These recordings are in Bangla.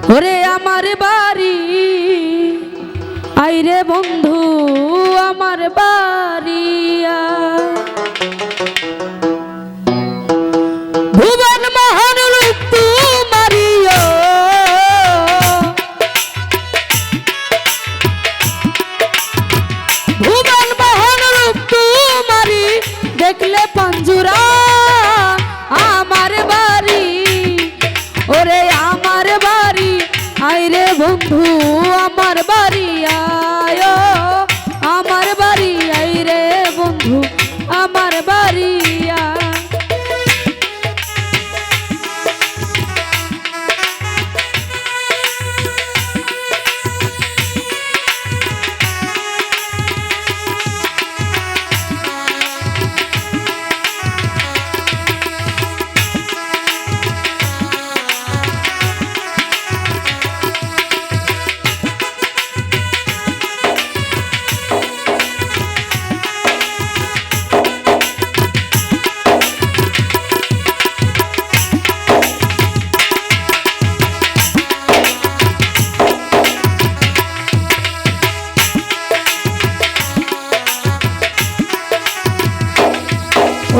ওরে আমার বাড়ি আইরে বন্ধু আমার বাড়িয়া ভুবন মহান রূপ তোমারিও ভুবন মহান রূপ তোমারি দেখলে পঞ্জুরা আমার বাড়ি ওরে আমার বাড়ি আইরে বন্ধু আমার বাড়ি আয় আমার বাড়ি আইরে বন্ধু আমার বাড়ি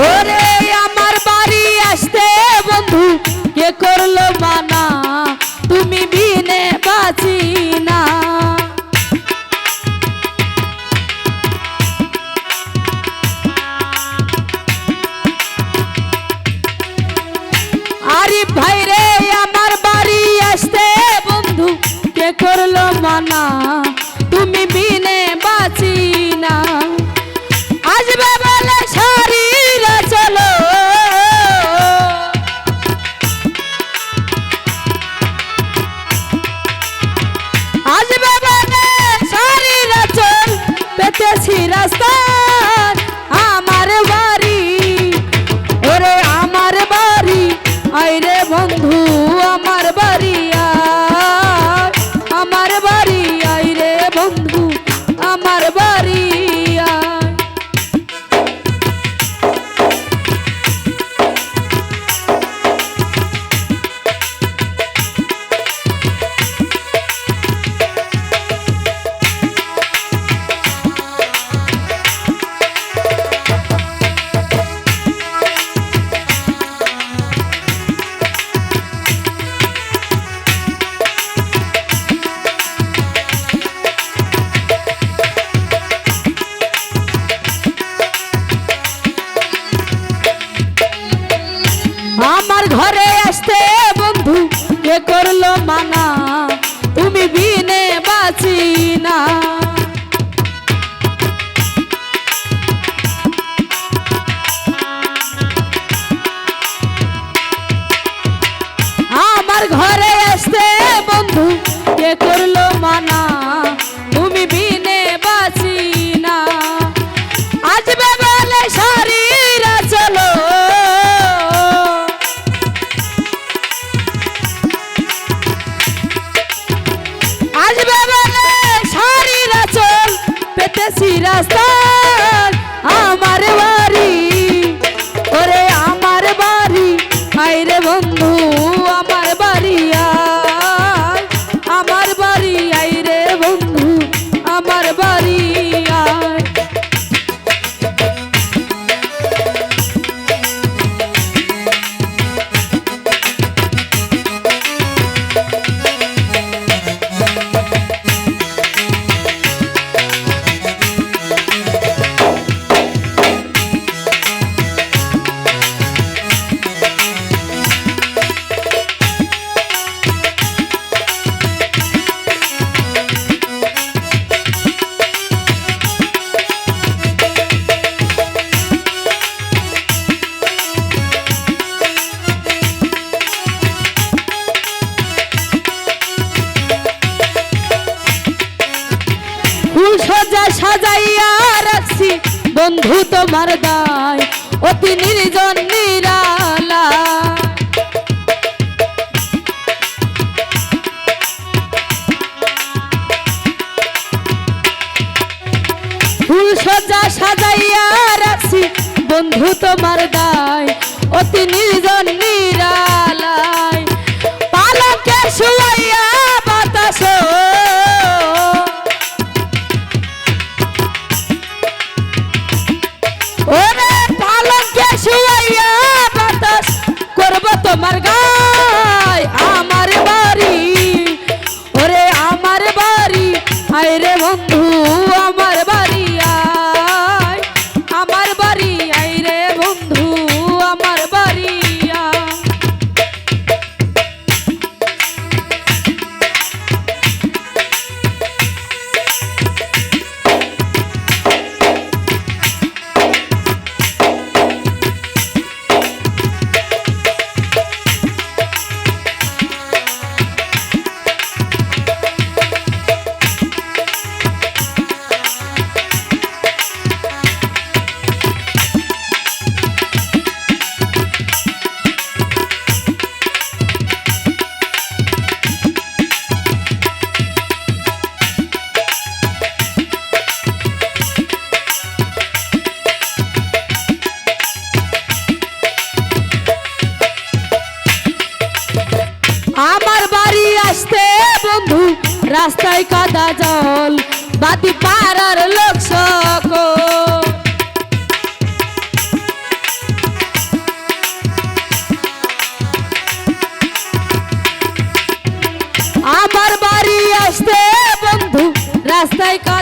ওরে আমার বাড়ি আসতে বন্ধু কে করলো মানা তুমি বিনে বাঁচি না আরিফ ভাই রে আমার বাড়ি আসতে বন্ধু কে করলো মানা তুমি বিনে বাঁচি না আসবে বলে শরীরে চলো আসবে বলে শরীরে চল পেতেছি রাস্তা আমার বাড়ি ওরে আমার বাড়ি আইরে বন্ধু আমার বাড়ি আমার বাড়ি আইরে বন্ধু আমার বাড়ি আমার ঘরে আসতে বন্ধু কে করলো মানা তুমি বিনে বাঁচি না আমার ঘরে আসতে বন্ধু কে করলো মানা তুমি বিনে বাঁচি না আসবে বলে শরীরে চলো আসবে বলে শরীরে চল পেতেছি রাস্তা আমার বাড়ি ওরে আমার বাড়ি আইরে বন্ধু আমার বাড়ি আমার বাড়ি আইরে বন্ধু আমার বাড়ি ফুল সজা সাজাইয়া রাখছি বন্ধু তোমার দায় অতি নির্জন নিরালা ফুল সজা সাজাইয়া রাখছি বন্ধু তোমার দায় অতি নির্জন নিরালায় পালকে শুয়াইয়া আমার বাড়ি আসতে বন্ধু রাস্তায় কাদা জল বাতি পাড়ার লোক সকল আমার বাড়ি আসতে বন্ধু রাস্তায় কাদা